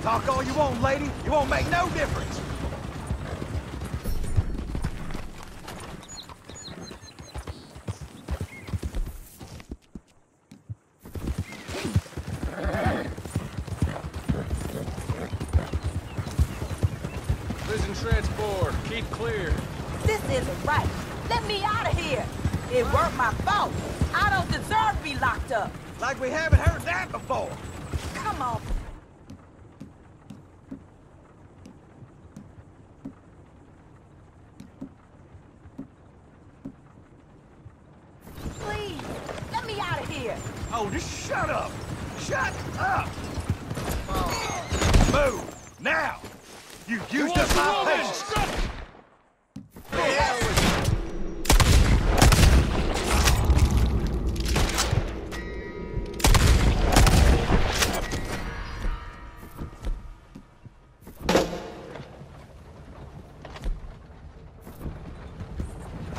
Talk all you want, lady. You won't make no difference. Prison transport. Keep clear. This isn't right. Let me out of here. It weren't my fault. I don't deserve to be locked up. Like we haven't heard that before. Come on. Please, let me out of here. Oh, just shut up. Shut up. Move. Now. You used up my patience.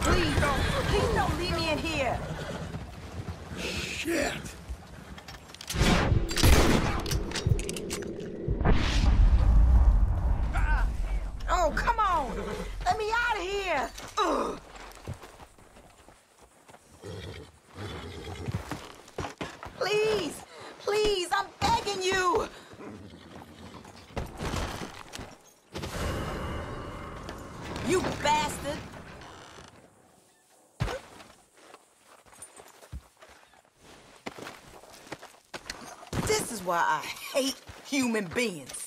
Please don't leave me in here. Shit. Oh, come on. Let me out of here. Ugh. Please, please, I'm begging you. You bastard. This is why I hate human beings.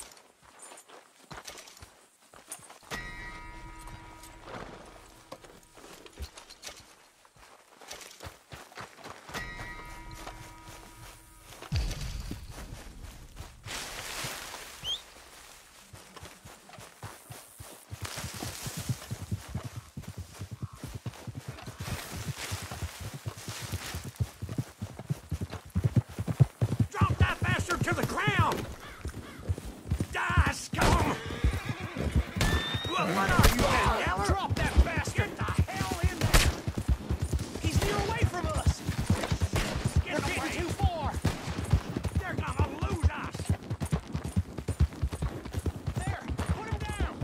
To the ground! Die, scum! What are you, Daniela? Drop that bastard! Get the hell in there! He's near away from us! Get away! Too far! They're gonna lose us! There! Put him down!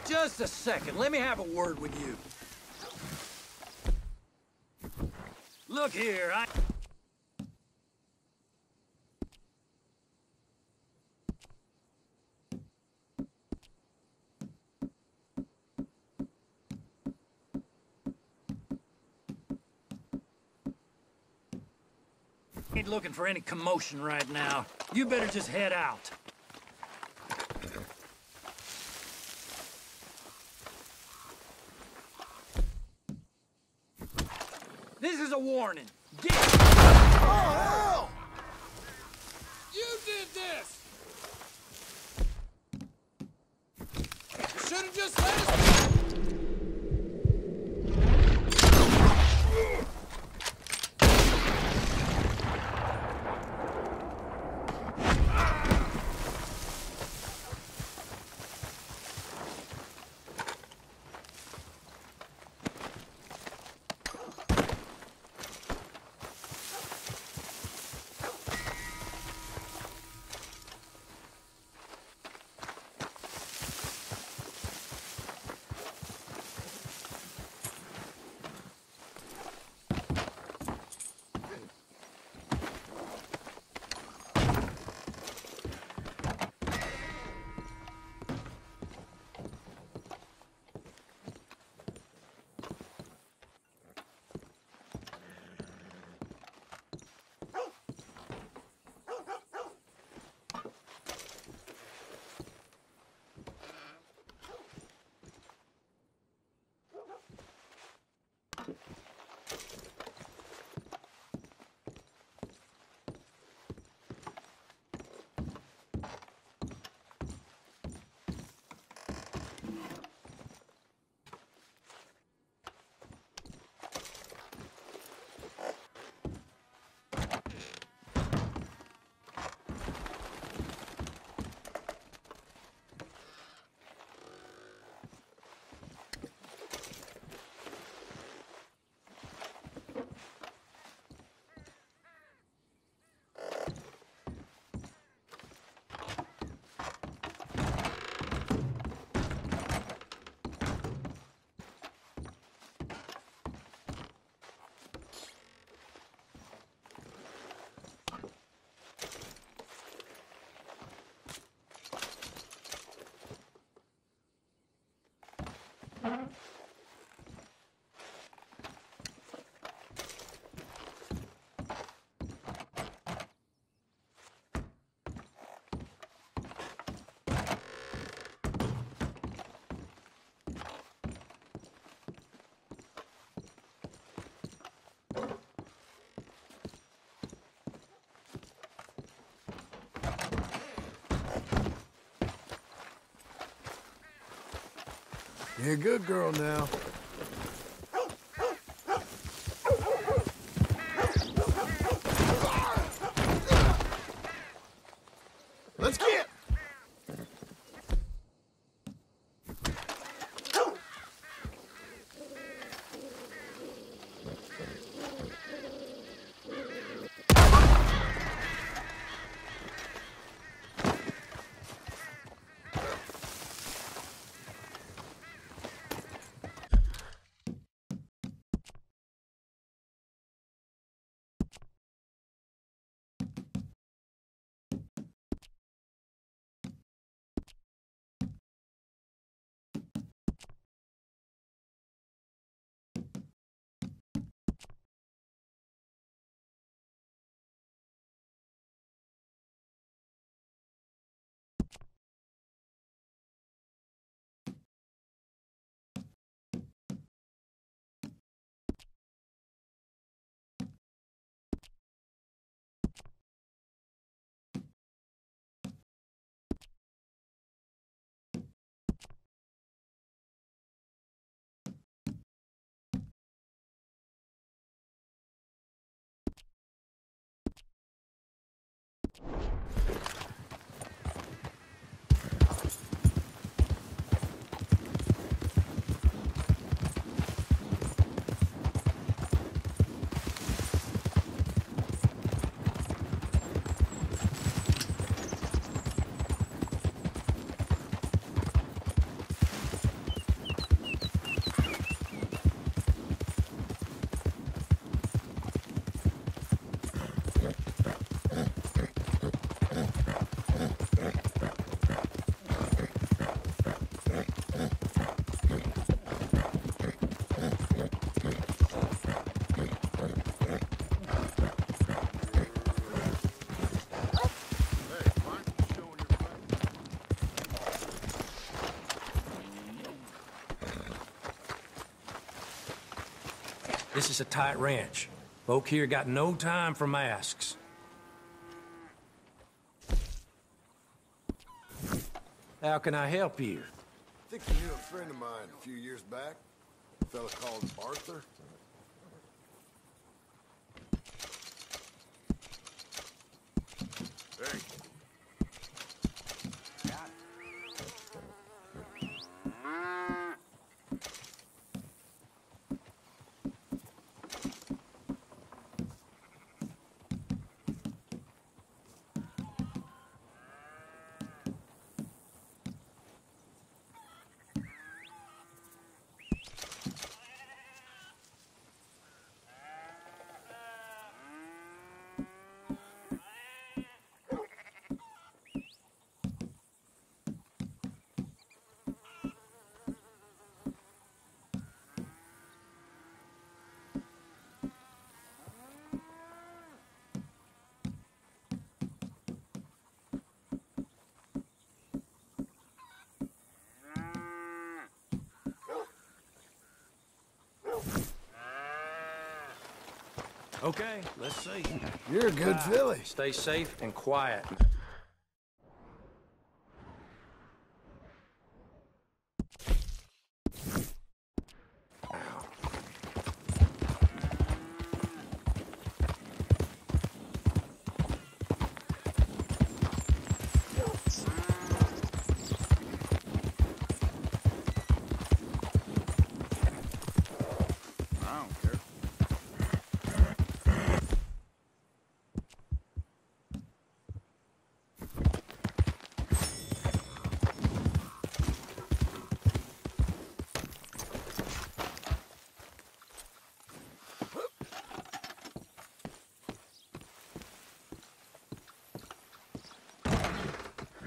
Just a second. Let me have a word with you. Look here, ain't looking for any commotion right now. You better just head out. This is a warning. Get... Oh, hell! You did this! You should have just let us... You're a good girl now. Let's get! This is a tight ranch. Folk here got no time for masks. How can I help you? I think you knew a friend of mine a few years back. A fella called Arthur. Hey. Okay, let's see. You're a good filly. Stay safe and quiet.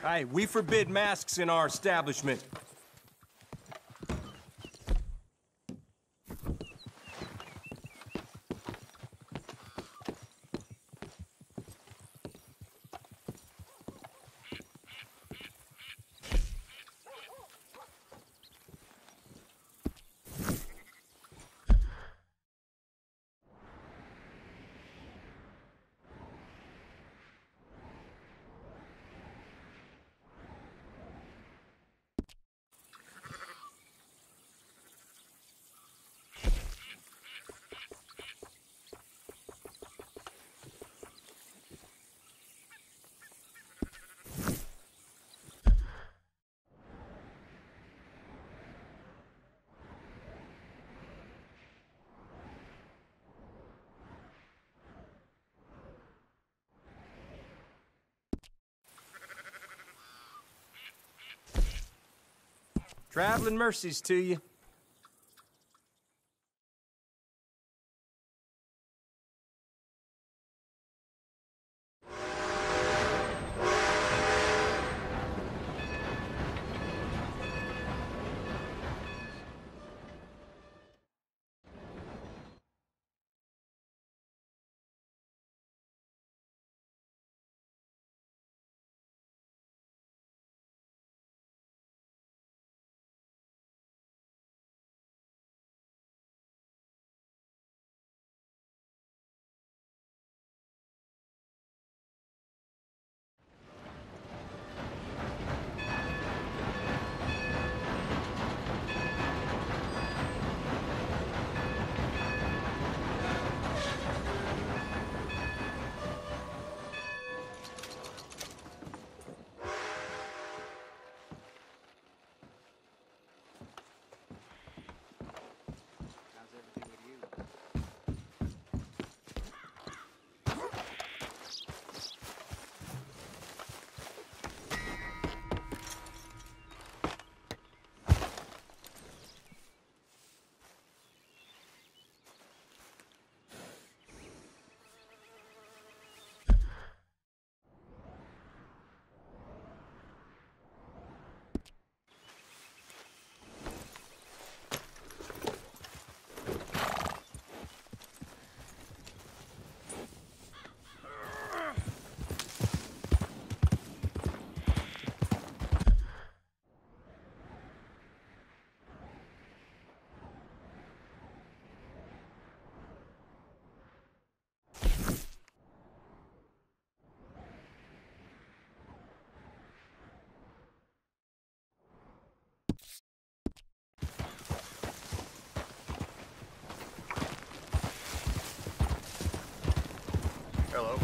Hey, we forbid masks in our establishment. Traveling mercies to you. Hello.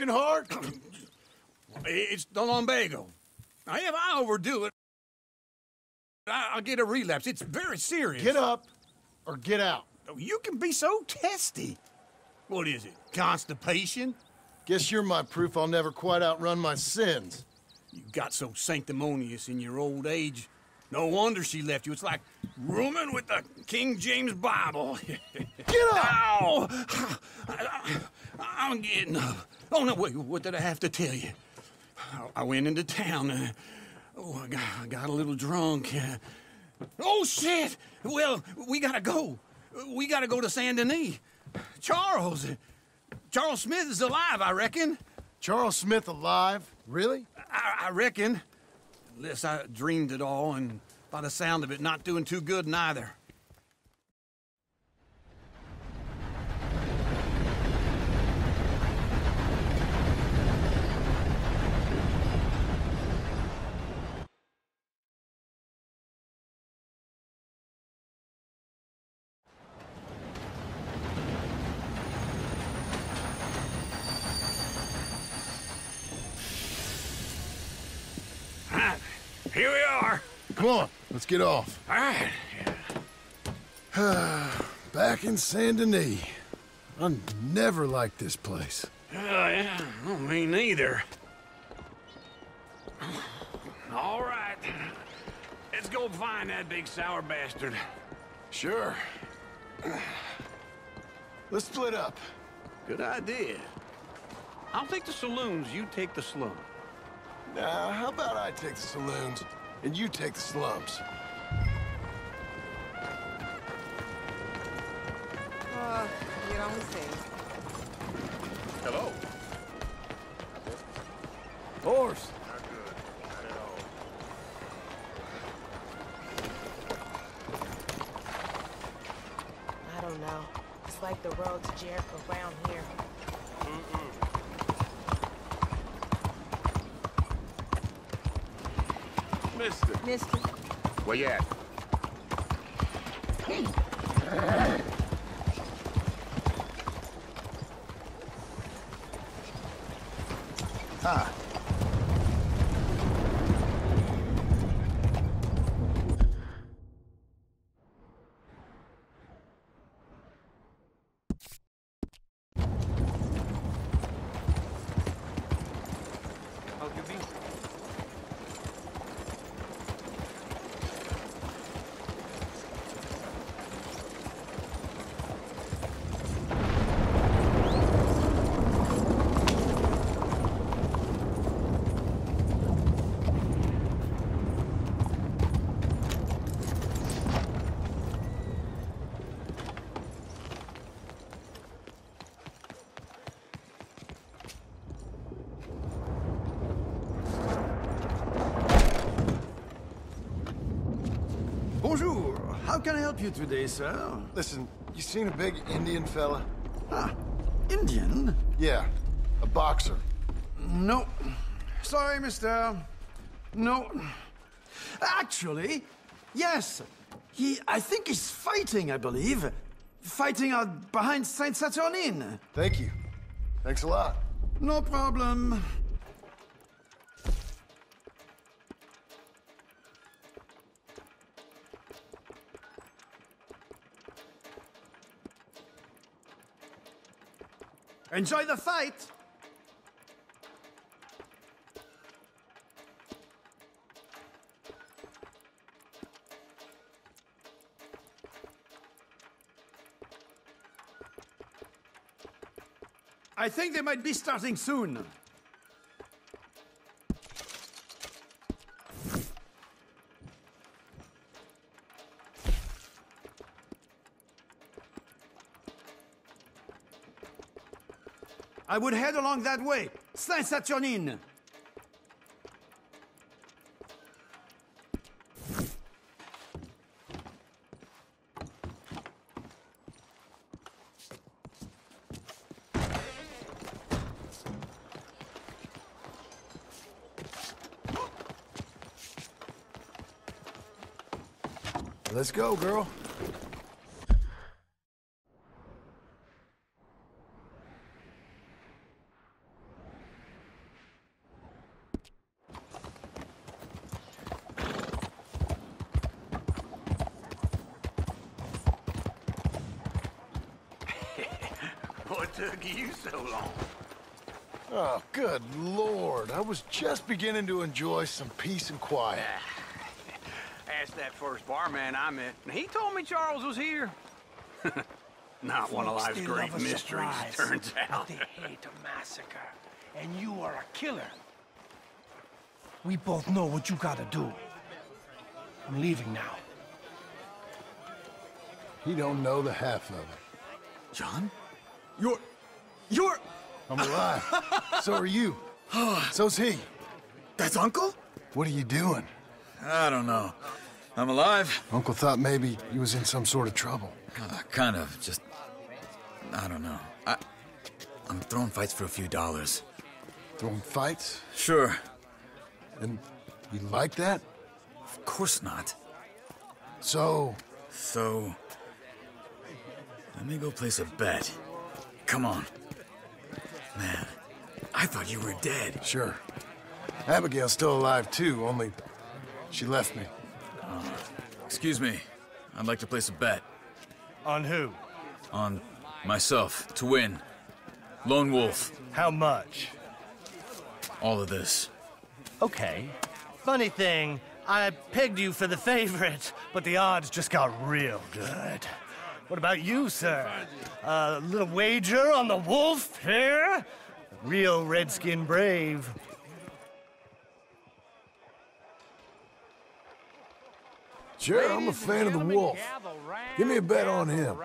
working hard? It's the lumbago. Now, if I overdo it, I'll get a relapse. It's very serious. Get up or get out. Oh, you can be so testy. What is it, constipation? Guess you're my proof I'll never quite outrun my sins. You got so sanctimonious in your old age. No wonder she left you. It's like rooming with the King James Bible. Get up! Ow! I'm getting up. Oh, no, wait, what did I have to tell you? I went into town. I got a little drunk. Oh, shit! Well, we gotta go. We gotta go to Saint Denis. Charles Smith is alive, I reckon. Charles Smith alive? Really? I reckon. Unless I dreamed it all, and by the sound of it, not doing too good neither. Here we are. Come on, let's get off. All right. Back in Saint Denis. I never liked this place. Yeah, well, me neither. All right. Let's go find that big sour bastard. Sure. Let's split up. Good idea. I'll take the saloons, you take the slum. Now, how about I take the saloons and you take the slums? You don't say. Hello. Horse. Not good. Not at all. I don't know. It's like the road to Jericho around here. Mister. Where you at? Ah. Bonjour. How can I help you today, sir? Listen, you seen a big Indian fella? Ah, Indian? Yeah, a boxer. No. Sorry, mister. No. Actually, yes. I think he's fighting, I believe. Fighting out behind Saint Saturnine. Thank you. Thanks a lot. No problem. Enjoy the fight! I think they might be starting soon. I would head along that way. Saint Saturnine. Let's go, girl. took you so long? Oh, good Lord. I was just beginning to enjoy some peace and quiet. Asked that first barman I met, and he told me Charles was here. Not one of life's They great love a mysteries, surprise, turns out. but they hate a massacre. And you are a killer. We both know what you gotta do. I'm leaving now. He don't know the half of it. John? You're... I'm alive. So are you. So's he. That's Uncle? What are you doing? I don't know. I'm alive. Uncle thought maybe you was in some sort of trouble. Kind of, just... I don't know. I'm throwing fights for a few dollars. Throwing fights? Sure. And you like that? Of course not. So, let me go place a bet. Come on. Man, I thought you were dead. sure. Abigail's still alive too, only she left me. Excuse me. I'd like to place a bet. On who? On myself, to win. Lone Wolf. How much? All of this. Okay. Funny thing, I pegged you for the favorite, but the odds just got real good. What about you, sir? A little wager on the wolf here? Real redskin brave. Sure, I'm a fan of the wolf. Give me a bet on him.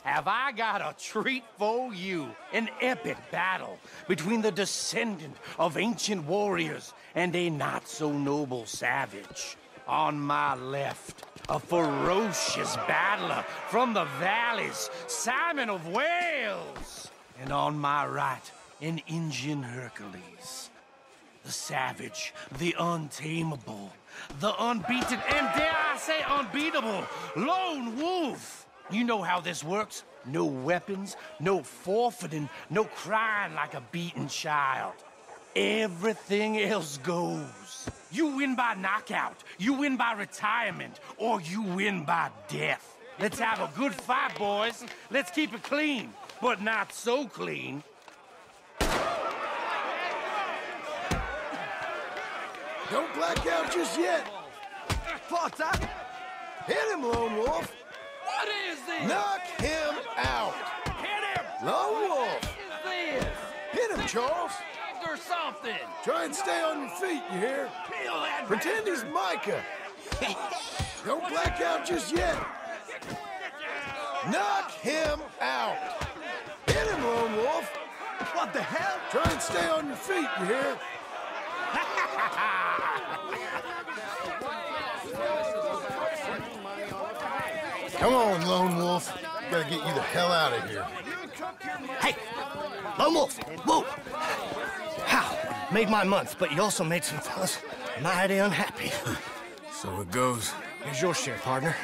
Have I got a treat for you? An epic battle between the descendant of ancient warriors and a not-so-noble savage. On my left, a ferocious battler from the valleys, Simon of Wales. And on my right, an Indian Hercules. The savage, the untamable, the unbeaten, and dare I say unbeatable, Lone Wolf. You know how this works. No weapons, no forfeiting, no crying like a beaten child. Everything else goes. You win by knockout, you win by retirement, or you win by death. Let's have a good fight, boys. Let's keep it clean, but not so clean. Don't black out just yet. Potter! Hit him, Lone Wolf. What is this? Knock him out. Hit him! Lone Wolf. What is this? Hit him, Charles. Or something! Try and stay on your feet, you hear? Peel that Pretend he's Micah. Don't black out just yet. Knock him out. Hit him, Lone Wolf. What the hell? Try and stay on your feet, you hear? Come on, Lone Wolf. Gotta get you the hell out of here. Hey! Lone Wolf! Whoa! How? Made my month, but you also made some fellas mighty unhappy. So it goes. Here's your share, partner.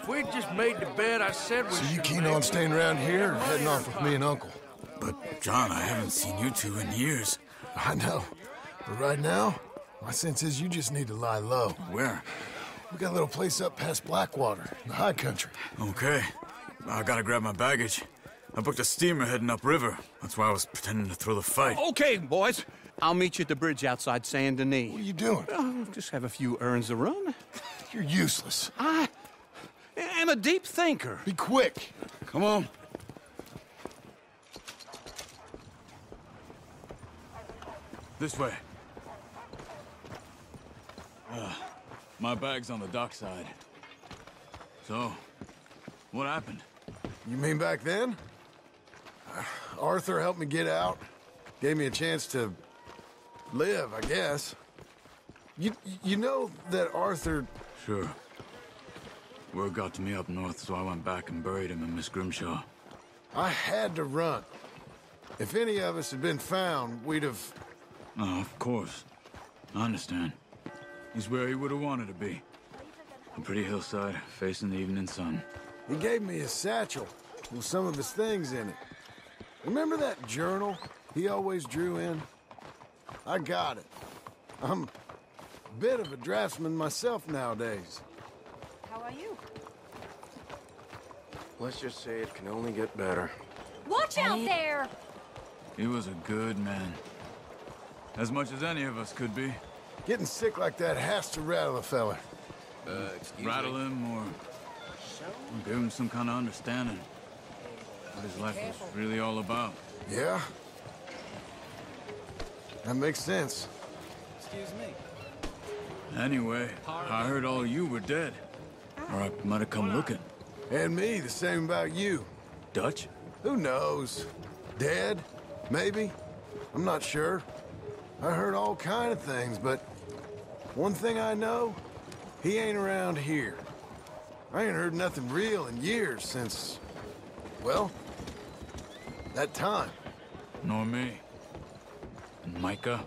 If we just made the bed I said we So you should keen make, on staying around here or heading off with me and Uncle? But, John, I haven't seen you two in years. I know. But right now, my sense is you just need to lie low. Where? We got a little place up past Blackwater, in the high country. Okay. I gotta grab my baggage. I booked a steamer heading upriver. That's why I was pretending to throw the fight. Okay, boys. I'll meet you at the bridge outside Saint Denis. What are you doing? Oh, just have a few errands to run. You're useless. I am a deep thinker. Be quick. Come on. This way. My bag's on the dockside. So, what happened? You mean back then? Arthur helped me get out. Gave me a chance to live, I guess. You know that Arthur... Sure. Word got to me up north, so I went back and buried him in Miss Grimshaw. I had to run. If any of us had been found, we'd have... Oh, of course. I understand. He's where he would have wanted to be. A pretty hillside, facing the evening sun. He gave me a satchel with some of his things in it. Remember that journal he always drew in? I got it. I'm a bit of a draftsman myself nowadays. How are you? Let's just say it can only get better. Watch out there! He was a good man. As much as any of us could be. Getting sick like that has to rattle a fella. Rattle him or give him some kind of understanding. What his life was really all about. Yeah? That makes sense. Excuse me. Anyway, I heard all you were dead. Or I might have come looking. And me, the same about you. Dutch? Who knows? Dead? Maybe? I'm not sure. I heard all kind of things, but one thing I know, he ain't around here. I ain't heard nothing real in years since, well, that time. Nor me. And Micah?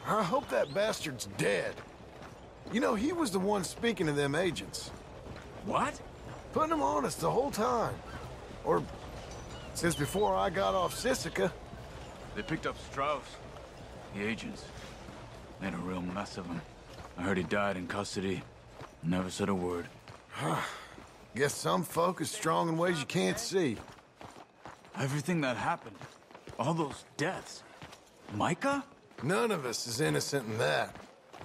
I hope that bastard's dead. You know, he was the one speaking to them agents. What? Putting them on us the whole time. Or since before I got off Sisika. They picked up Strauss. The agents. Made a real mess of him. I heard he died in custody. Never said a word. Guess some folk is strong in ways you can't see. Everything that happened. All those deaths. Micah? None of us is innocent in that.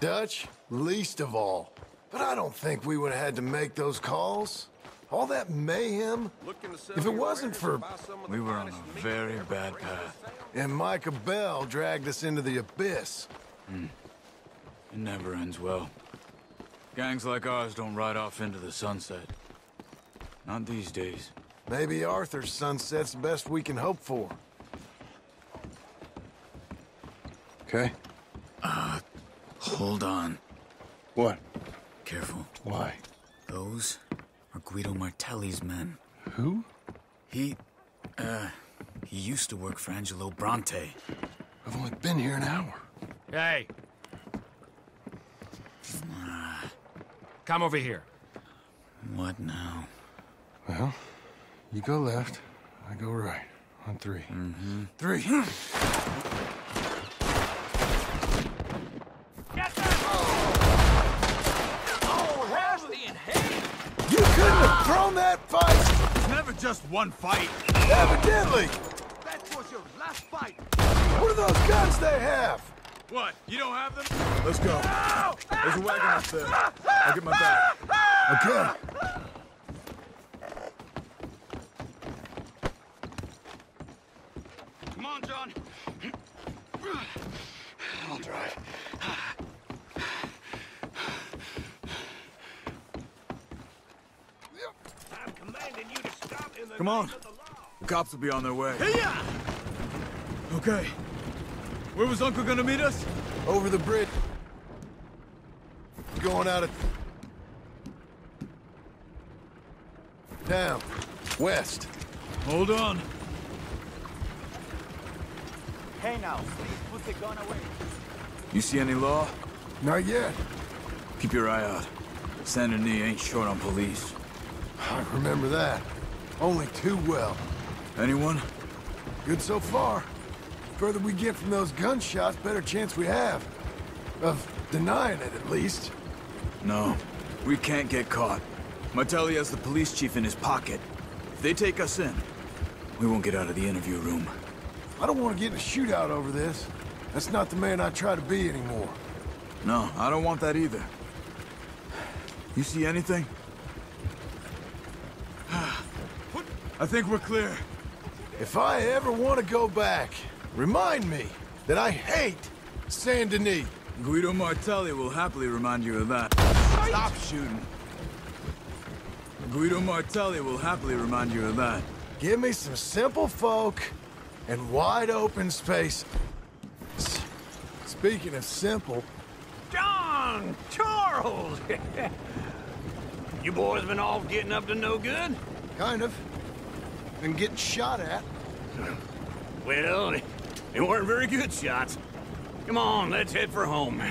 Dutch, least of all. But I don't think we would have had to make those calls. All that mayhem. If it wasn't for... We were on a very bad path. And Micah Bell dragged us into the abyss. It never ends well. Gangs like ours don't ride off into the sunset. Not these days. Maybe Arthur's sunset's the best we can hope for. Okay? Hold on. What? Careful. Why? Those are Guido Martelli's men. Who? He used to work for Angelo Bronte. I've only been here an hour. Hey! Come over here. What now? Well, you go left, I go right. On three. Mm-hmm. Three. Get that! Oh, Wesley in hand! You couldn't have thrown that fight! It's never just one fight. Evidently! That was your last fight. What are those guns they have? What? You don't have them? Let's go. There's a wagon up there. I'll get my bag. Okay. Come on, John. I'll drive. I'm commanding you to stop in the Come on. name of the law. The cops will be on their way. Okay. Where was Uncle gonna meet us? Over the bridge. Going out of... Down. West. Hold on. Hey now, please put the gun away. You see any law? Not yet. Keep your eye out. Saint Denis ain't short on police. I remember that. Only too well. Anyone? Good so far. Further we get from those gunshots, better chance we have. Of denying it, at least. No. We can't get caught. Martelli has the police chief in his pocket. If they take us in, we won't get out of the interview room. I don't want to get in a shootout over this. That's not the man I try to be anymore. No, I don't want that either. You see anything? I think we're clear. If I ever want to go back, remind me that I hate Saint Denis. Guido Martelli will happily remind you of that. Stop shooting. Guido Martelli will happily remind you of that. Give me some simple folk and wide open space. Speaking of simple... John! Charles! You boys been off getting up to no good? Kind of. Been getting shot at. Well, they weren't very good shots. Come on, let's head for home.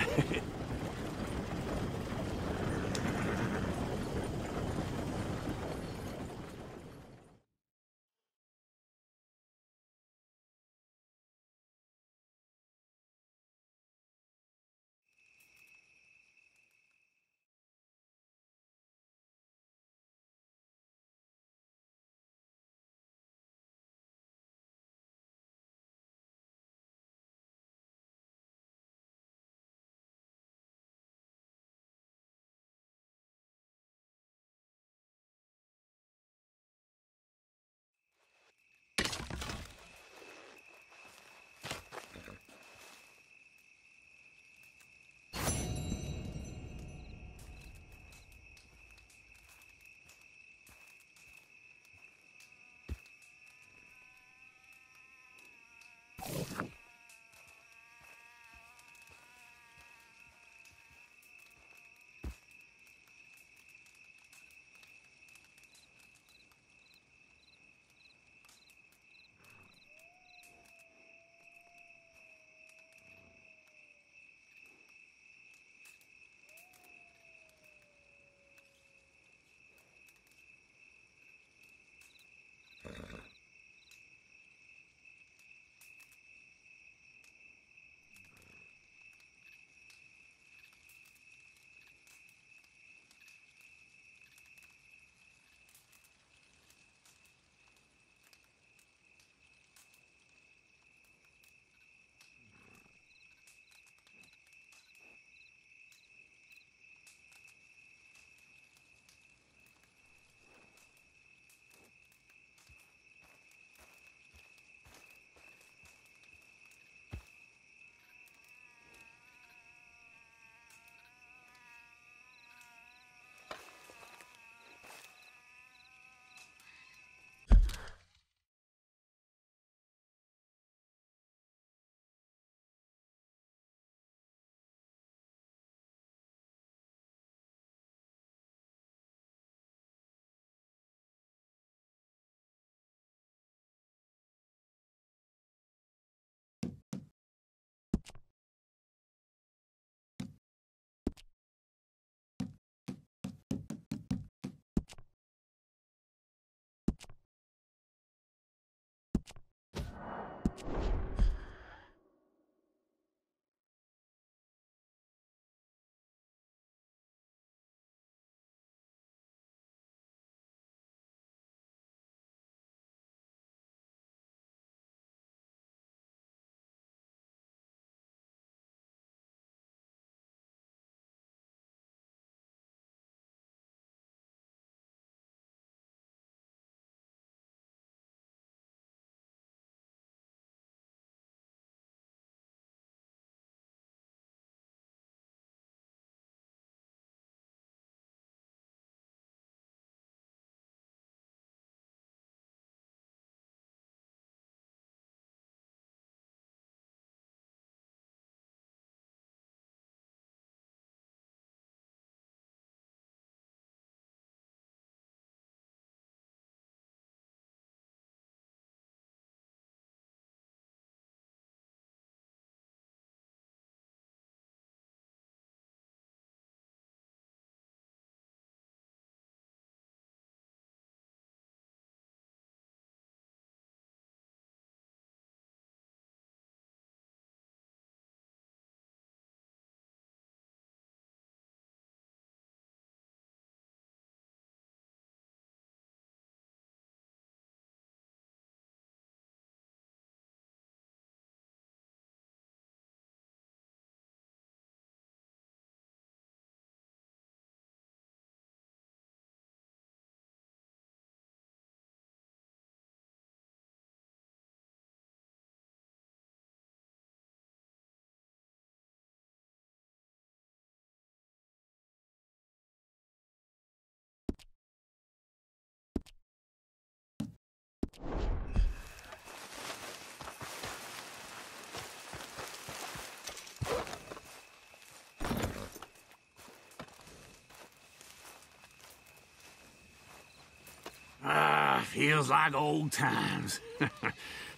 Feels like old times.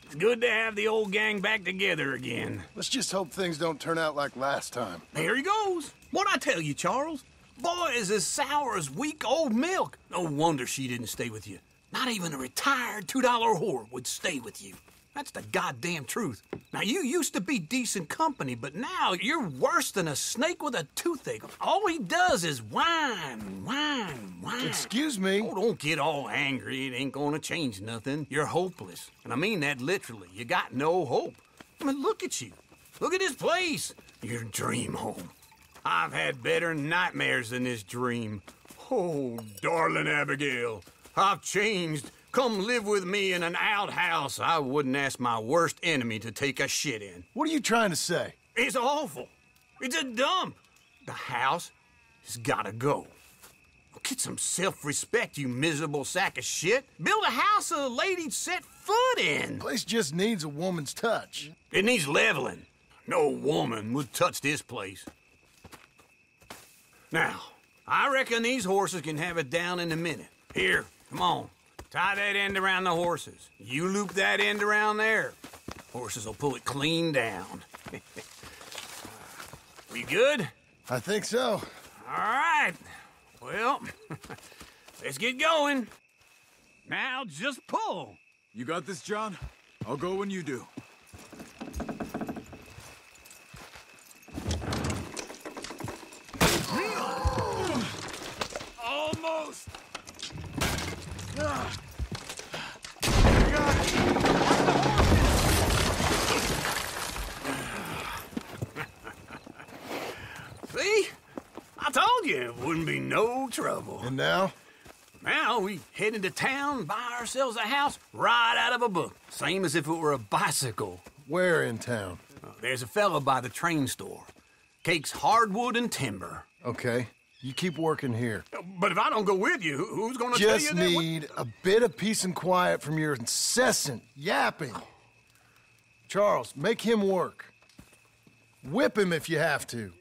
It's good to have the old gang back together again. Let's just hope things don't turn out like last time. There he goes. What'd I tell you, Charles? Boy is as sour as weak old milk. No wonder she didn't stay with you. Not even a retired $2 whore would stay with you. That's the goddamn truth. Now, you used to be decent company, but now you're worse than a snake with a toothache. All he does is whine, whine, whine. Excuse me? Oh, don't get all angry. It ain't gonna change nothing. You're hopeless. And I mean that literally. You got no hope. I mean, look at you. Look at this place. Your dream home. I've had better nightmares than this dream. Oh, darling Abigail, I've changed. Come live with me in an outhouse I wouldn't ask my worst enemy to take a shit in. What are you trying to say? It's awful. It's a dump. The house has gotta go. Get some self-respect, you miserable sack of shit. Build a house a lady'd set foot in. The place just needs a woman's touch. It needs leveling. No woman would touch this place. Now, I reckon these horses can have it down in a minute. Here, come on. Tie that end around the horses. You loop that end around there. Horses will pull it clean down. We good? I think so. All right. Well, let's get going. Now just pull. You got this, John? I'll go when you do. Almost. See? I told you it wouldn't be no trouble. And now? Now we head into town, buy ourselves a house right out of a book. Same as if it were a bicycle. Where in town? There's a fella by the train store. Cakes hardwood and timber. Okay. You keep working here. But if I don't go with you, who's gonna tell you Just that? need a bit of peace and quiet from your incessant yapping. Charles, make him work. Whip him if you have to.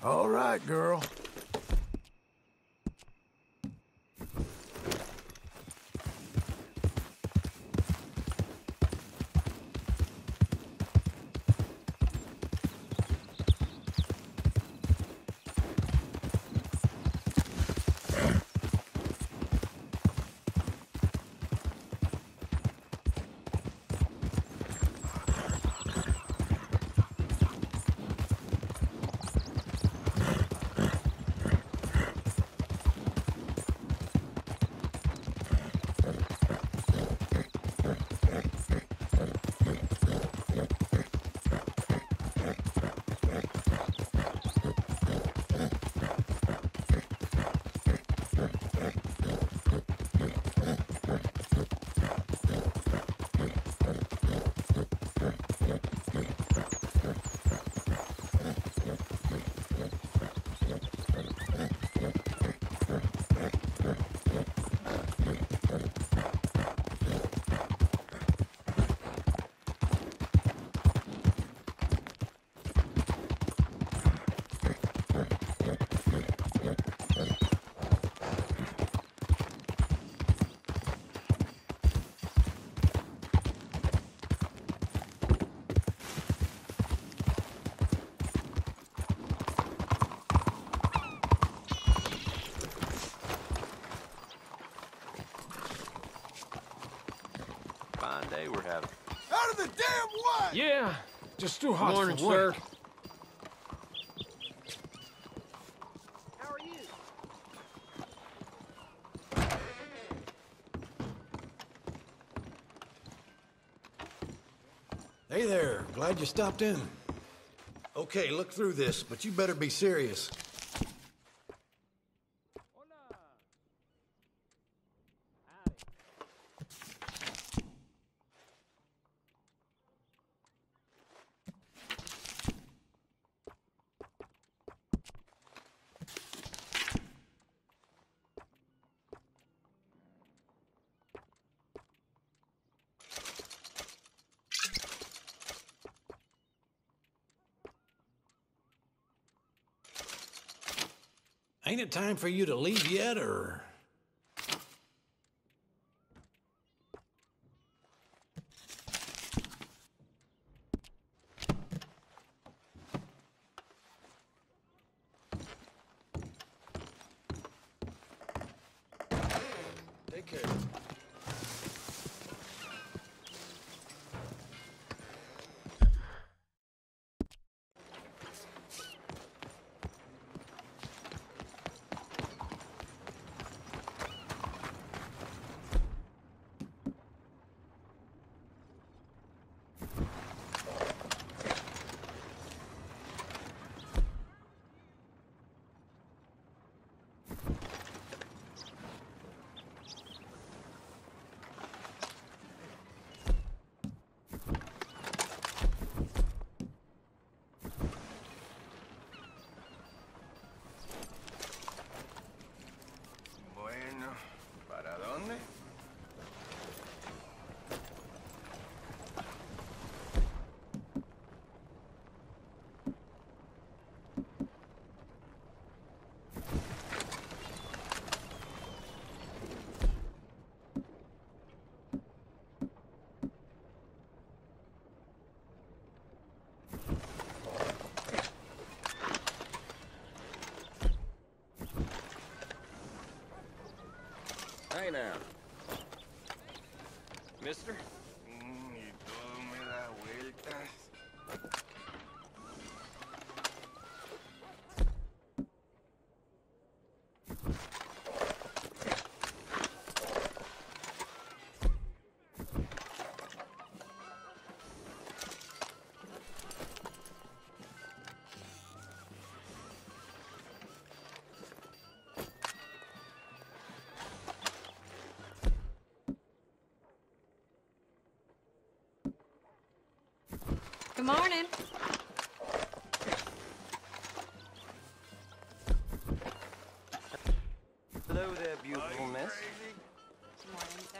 All right, girl. Fine day we're having. Out of the damn way! Yeah, just too hot Morning, for work. sir. How are you? Hey there, glad you stopped in. Okay, look through this, but you better be serious. Ain't it time for you to leave yet, or...? Take care. Bueno, ¿para dónde? Hey now. Mister? Y todo me da vueltas. Good morning. Hello there, beautiful miss. Good morning, sir.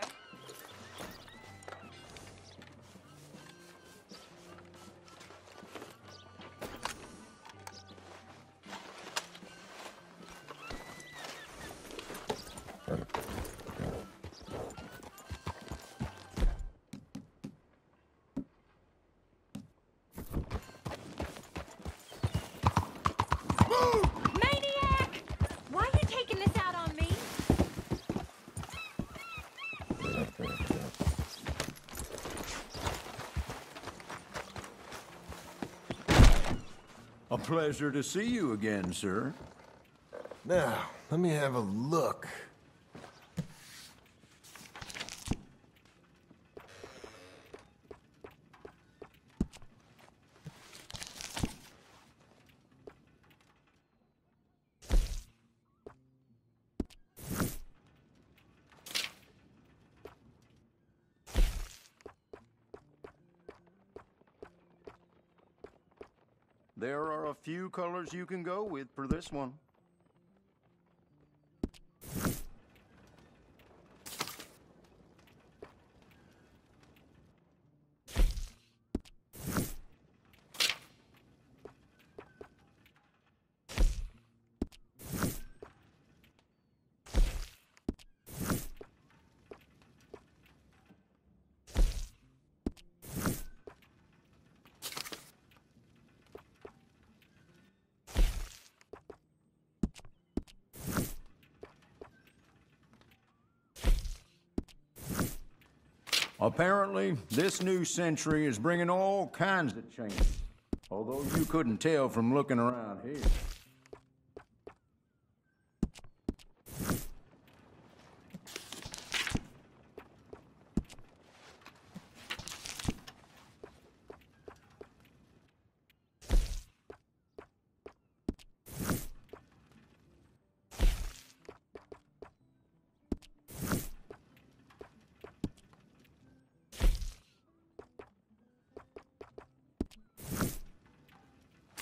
Maniac! Why are you taking this out on me? A pleasure to see you again, sir. Now, let me have a look. there are a few colors you can go with for this one. Apparently, this new century is bringing all kinds of changes, although you couldn't tell from looking around here.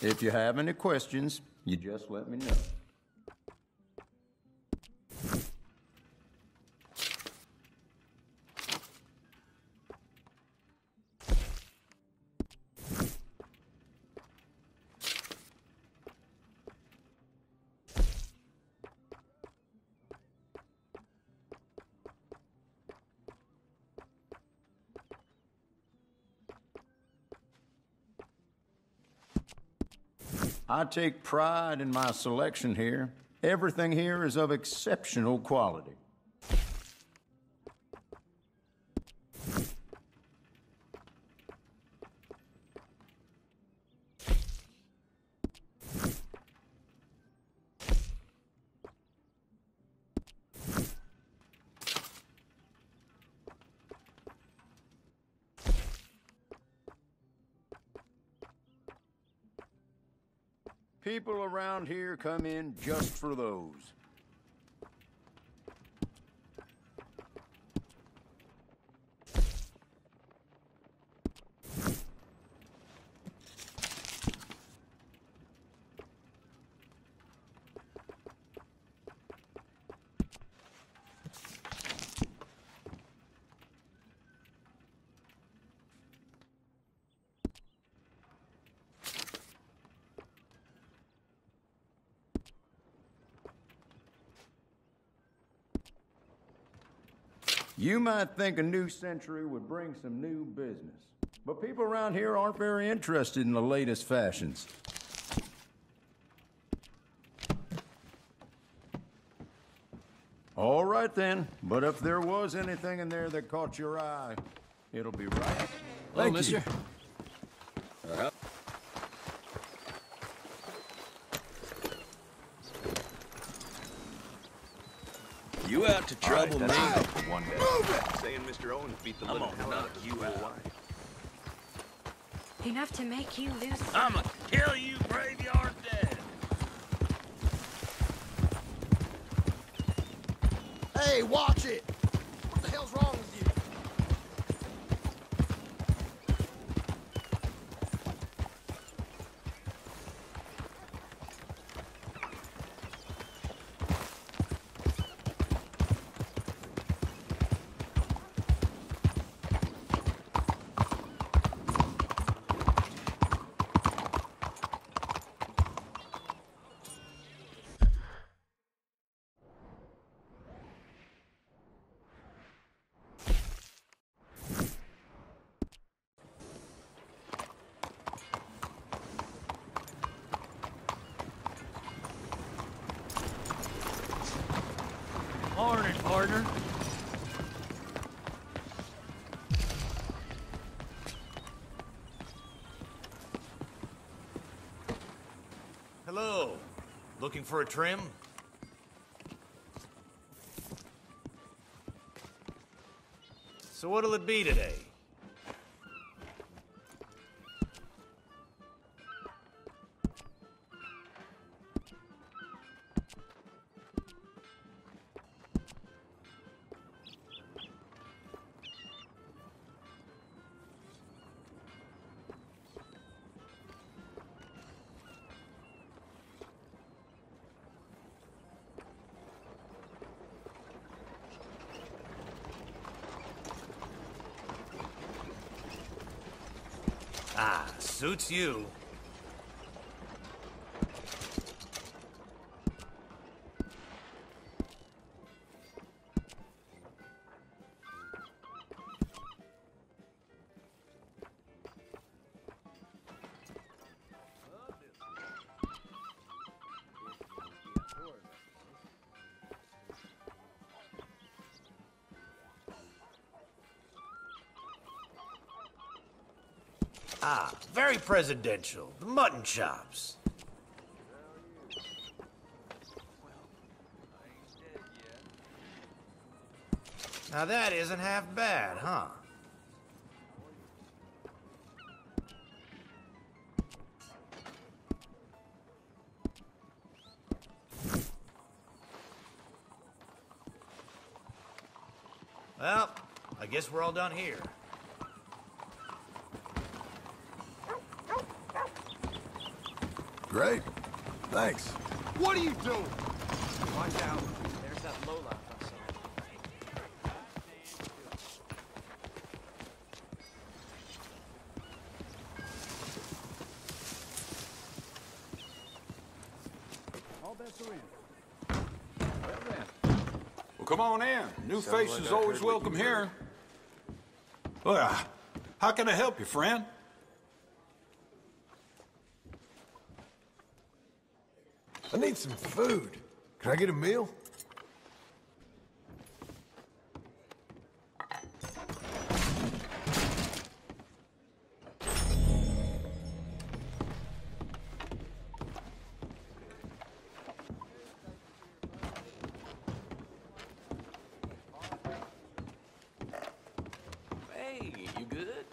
If you have any questions, you just let me know. I take pride in my selection here. Everything here is of exceptional quality. People around here come in just for those. You might think a new century would bring some new business, but people around here aren't very interested in the latest fashions. All right then, but if there was anything in there that caught your eye, it'll be right. Hello, mister. You out to trouble me? One day. Saying Mr. Owens beat the living hell out of you out. Enough to make you lose. I'ma kill you, graveyard dead. Hey, watch it! What the hell's wrong with you? Morning, partner. Hello. Looking for a trim? So what'll it be today? Suits you. Ah, very presidential. The mutton chops. Now that isn't half bad, huh? Well, I guess we're all done here. Great. Thanks. What are you doing? Watch out. There's that lowlife I saw. All bets are in. Well, come on in. New faces always welcome here. Well, how can I help you, friend? I need some food. Can I get a meal? Hey, you good?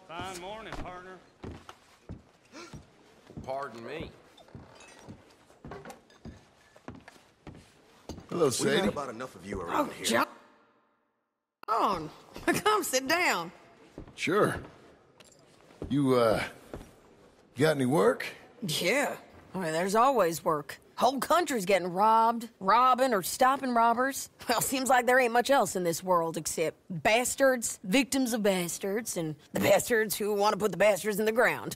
Fine morning, partner. Pardon me. Hello, Sadie. We've had about enough of you around here. John! Come sit down. Sure. You, got any work? Yeah. Well, there's always work. Whole country's getting robbed, robbing, or stopping robbers. Well, seems like there ain't much else in this world except bastards, victims of bastards, and the bastards who want to put the bastards in the ground.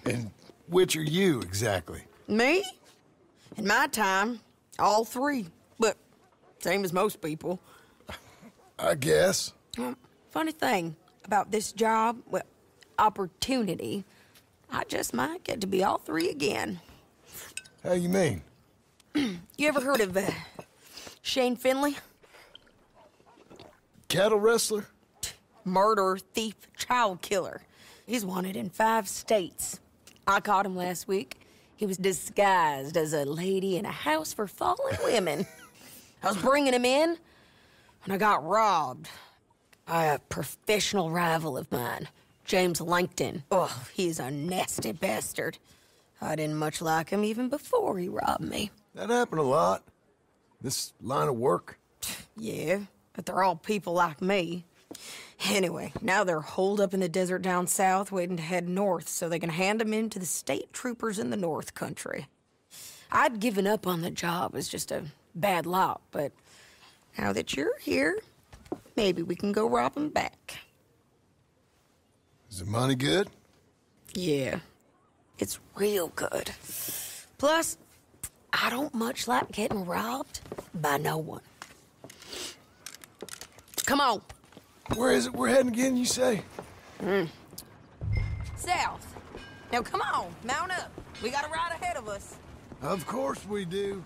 And which are you, exactly? Me? In my time, all three. But same as most people. I guess. Funny thing about this job, well, opportunity, I just might get to be all three again. How you mean? You ever heard of Shane Finley? Cattle wrestler? Murderer, thief, child killer. He's wanted in 5 states. I caught him last week. He was disguised as a lady in a house for fallen women. I was bringing him in, and I got robbed by a professional rival of mine, James Langton. Oh, he's a nasty bastard. I didn't much like him even before he robbed me. That happened a lot. This line of work. Yeah, but they're all people like me. Anyway, now they're holed up in the desert down south, waiting to head north so they can hand them in to the state troopers in the north country. I'd given up on the job as just a bad lot, but now that you're here, maybe we can go rob them back. Is the money good? Yeah, it's real good. Plus, I don't much like getting robbed by no one. Come on. Where is it we're heading again, you say? South. Now come on, mount up. We got a ride ahead of us. Of course we do.